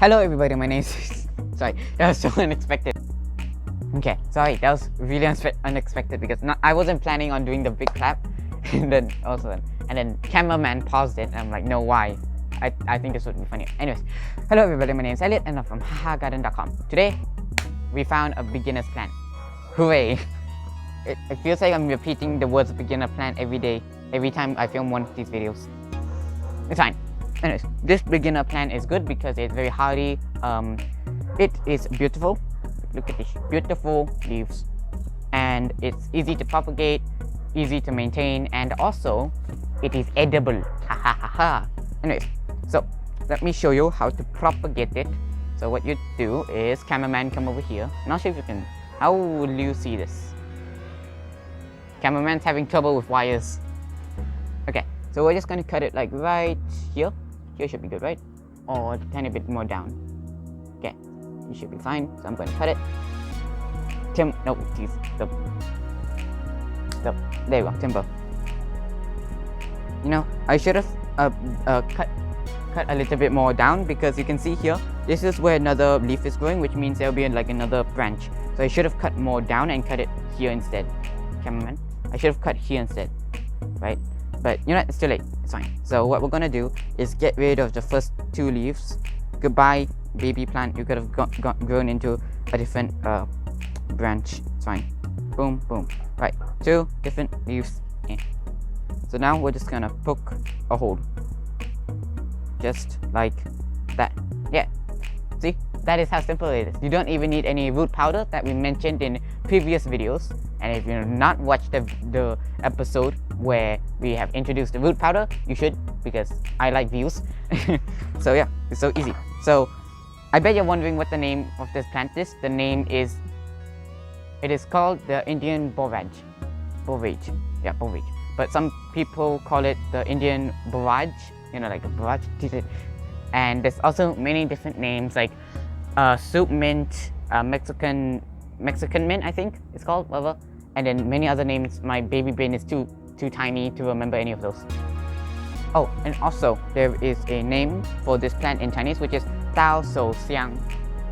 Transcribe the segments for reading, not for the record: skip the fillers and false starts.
Hello everybody, my name is sorry, that was so unexpected. Okay, sorry, that was really unexpected because I wasn't planning on doing the big clap and then cameraman paused it and I'm like, no, why? I think this would be funny. Anyways, hello everybody, my name is Elliot and I'm from hahagarden.com. Today we found a beginner's plant. Hooray! It feels like I'm repeating the words beginner plant every day, every time I film one of these videos. It's fine. Anyways, this beginner plant is good because it's very hardy. It is beautiful. Look at these beautiful leaves, and it's easy to propagate, easy to maintain, and also it is edible. Ha ha ha ha. Anyways, so let me show you how to propagate it. So what you do is, cameraman, come over here. Not sure if you can. How will you see this? Cameraman's having trouble with wires. Okay, so we're just gonna cut it like right here. Here should be good, right? Or a tiny bit more down. Okay, you should be fine. So I'm going to cut it. No, geez, stop. There you go, timber. You know, I should have cut a little bit more down because you can see here, this is where another leaf is growing, which means there'll be like another branch. So I should have cut more down and cut it here instead. Cameraman, I should have cut here instead, right? But you know what, it's too late, it's fine. So what we're gonna do is get rid of the first two leaves. Goodbye, baby plant, you could have grown into a different branch. It's fine. Boom, boom. Right, two different leaves in. So now we're just gonna poke a hole. Just like that. Yeah, see? That is how simple it is. You don't even need any root powder that we mentioned in previous videos. And if you've not watched the episode where we have introduced the root powder, you should, because I like views. So yeah, it's so easy. So I bet you're wondering what the name of this plant is. The name is, it is called the Indian Borage. Borage. Yeah, Borage. But some people call it the Indian Borage. You know, like the Borage. And there's also many different names like soup mint, Mexican mint, I think it's called, whatever. And then many other names. My baby brain is too tiny to remember any of those. Oh, and also there is a name for this plant in Chinese, which is Dao Shou Xiang.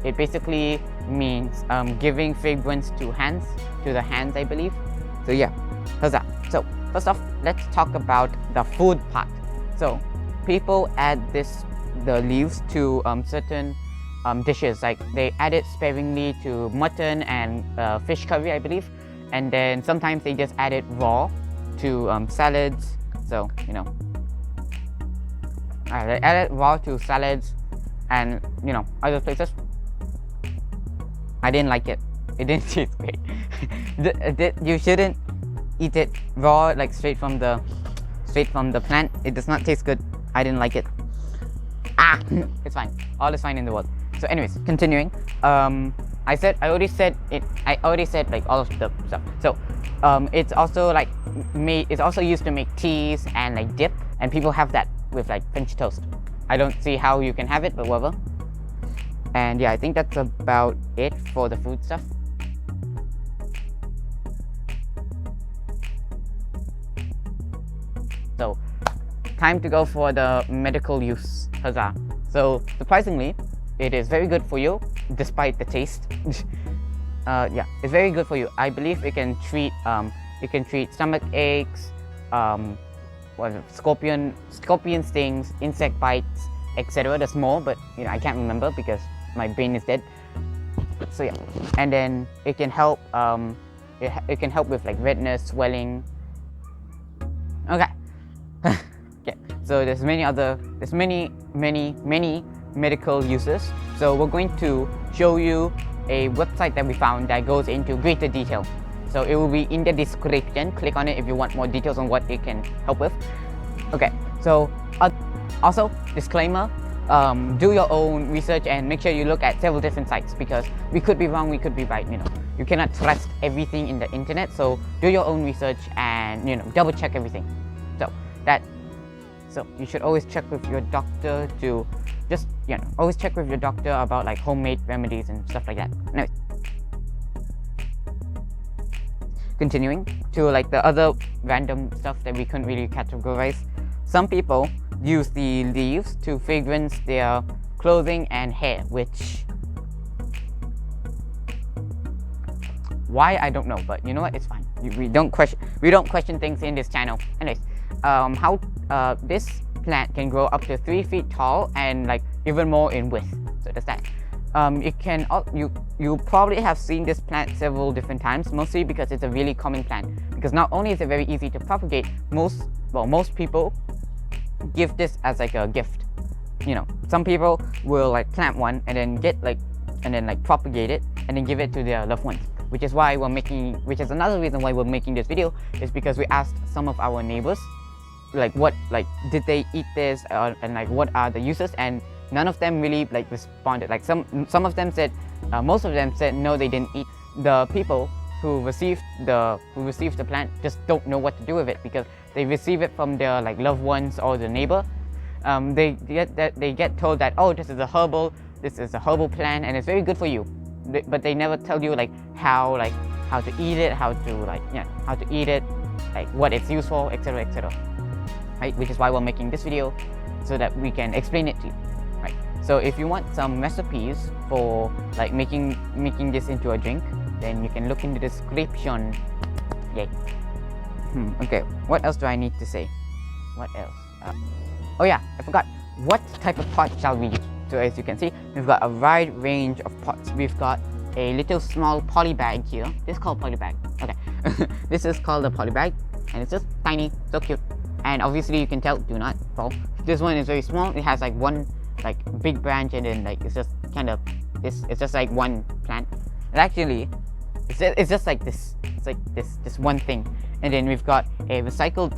It basically means giving fragrance to the hands, I believe. So yeah, huzzah. So first off, let's talk about the food part. So people add the leaves to certain dishes, like they add it sparingly to mutton and fish curry, I believe, and then sometimes they just add it raw to salads. So you know, they add it raw to salads and you know other places. I didn't like it. It didn't taste great. You shouldn't eat it raw, like straight from the plant. It does not taste good. I didn't like it. It's fine. All is fine in the world. So anyways, continuing. I already said like all of the stuff. So it's also like it's also used to make teas and like dip, and people have that with like French toast. I don't see how you can have it, but whatever. And yeah, I think that's about it for the food stuff. So time to go for the medical use. Huzzah. So surprisingly, it is very good for you despite the taste. Yeah, it's very good for you. I believe it can treat stomach aches, scorpion stings, insect bites, etc. There's more, but you know I can't remember because my brain is dead. So yeah, and then it can help it can help with like redness, swelling. Okay. Yeah, so there's many medical uses. So we're going to show you a website that we found that goes into greater detail. So it will be in the description. Click on it if you want more details on what it can help with. Okay, so also disclaimer, do your own research and make sure you look at several different sites because we could be wrong, we could be right, you know. You cannot trust everything in the internet, so do your own research and you know double check everything. So you should always check with your doctor to just, you know, always check with your doctor about like homemade remedies and stuff like that. Anyway, continuing to like the other random stuff that we couldn't really categorize. Some people use the leaves to fragrance their clothing and hair, which why I don't know, but you know what, it's fine. We don't question things in this channel. Anyways, how this plant can grow up to 3 feet tall and like even more in width. So that's that. It can you probably have seen this plant several different times, mostly because it's a really common plant. Because not only is it very easy to propagate, most people give this as like a gift. You know, some people will like plant one and then propagate it and then give it to their loved ones. Which is another reason why we're making this video, is because we asked some of our neighbors did they eat this and like what are the uses, and none of them really like responded. Like some of them said, most of them said no, they didn't eat. The people who received the plant just don't know what to do with it, because they receive it from their like loved ones or the neighbor. They get told that, oh, this is a herbal plant and it's very good for you, but they never tell you like how to eat it, how to eat it, like what it's used for, etc, etc. Right, which is why we're making this video, so that we can explain it to you. Right, so if you want some recipes for like making this into a drink, then you can look in the description. Yay. Okay, what else do I need to say? What else? Oh yeah, I forgot. What type of pot shall we use? So as you can see, we've got a wide range of pots. We've got a little small poly bag here. This is called poly bag. Okay, this is called a poly bag, and it's just tiny, so cute. And obviously you can tell, do not fall. This one is very small. It has like one like big branch, and then like it's just kind of this. It's just like one plant. And actually, it's just like this. It's like this one thing. And then we've got a recycled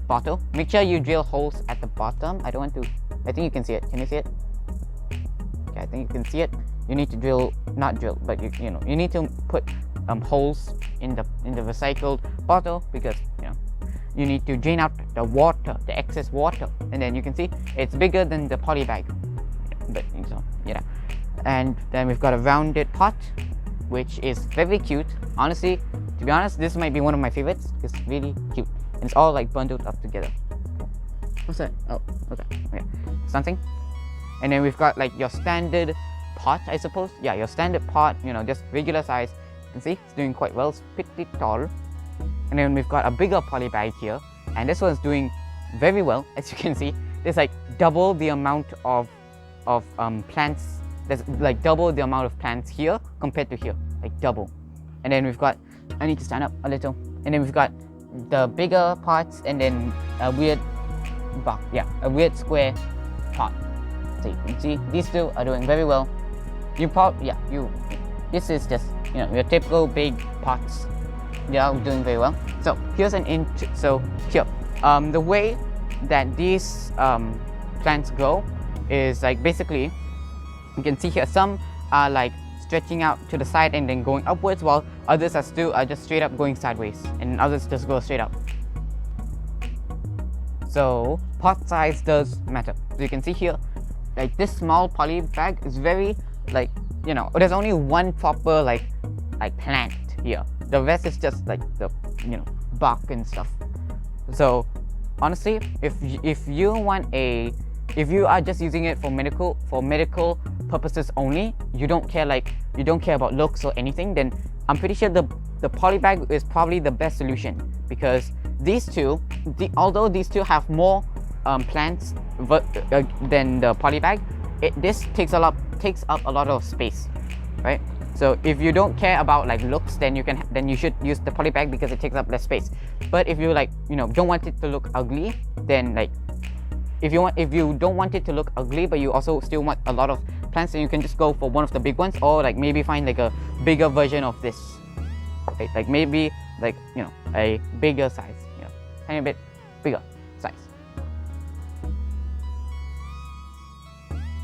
bottle. Make sure you drill holes at the bottom. I think you can see it. Can you see it? Okay, I think you can see it. You need to but you need to put holes in the so bottle, because you need to drain out the water, the excess water. And then you can see it's bigger than the poly bag, but and then we've got a rounded pot, which is very cute. Honestly, to be honest, this might be one of my favorites. It's really cute, and it's all like bundled up together. What's that? Oh, okay, something. And then we've got like your standard pot, I suppose. Yeah, your standard pot, just regular size. You can see it's doing quite well. It's pretty tall. And then we've got a bigger poly bag here, and this one's doing very well. As you can see, there's like double the amount of plants. There's like double the amount of plants here compared to here, like double. And then we've got, I need to stand up a little. And then we've got the bigger pots, and then a weird box, a weird square pot. So you can see these two are doing very well. This is just your typical big pots. They are doing very well. So here's the way that these plants grow is like, basically you can see here, some are like stretching out to the side and then going upwards, while others are just straight up going sideways, and others just go straight up. So pot size does matter. So you can see here, like this small poly bag is very like, there's only one proper like plant here. The rest is just like the bark and stuff. So honestly, if you are just using it for medical purposes only, you don't care about looks or anything, then I'm pretty sure the poly bag is probably the best solution, because although these two have more plants than the poly bag, this takes up a lot of space, right? So if you don't care about like looks, then you should use the poly bag, because it takes up less space. But if you don't want it to look ugly, then if you don't want it to look ugly, but you also still want a lot of plants, then you can just go for one of the big ones, or like maybe find like a bigger version of this, right? Like maybe like a bigger size, tiny bit bigger size.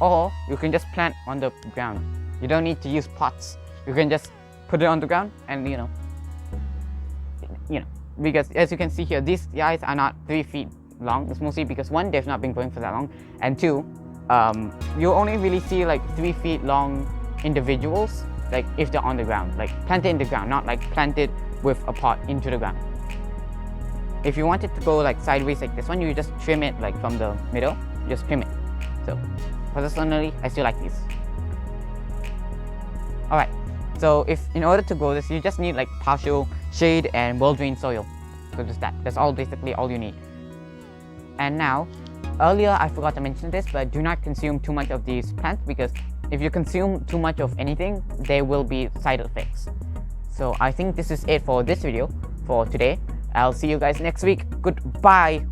Or you can just plant on the ground. You don't need to use pots. You can just put it on the ground, and because as you can see here, these guys are not 3 feet long. It's mostly because, one, they've not been growing for that long, and two, you only really see like 3 feet long individuals, like if they're on the ground, like planted in the ground, not like planted with a pot into the ground. If you want it to go like sideways like this one, you just trim it like from the middle, just trim it. So personally, I still like these. Alright, so in order to grow this, you just need like partial shade and well-drained soil. So just that. That's basically all you need. And now, earlier I forgot to mention this, but do not consume too much of these plants, because if you consume too much of anything, there will be side effects. So I think this is it for this video for today. I'll see you guys next week. Goodbye.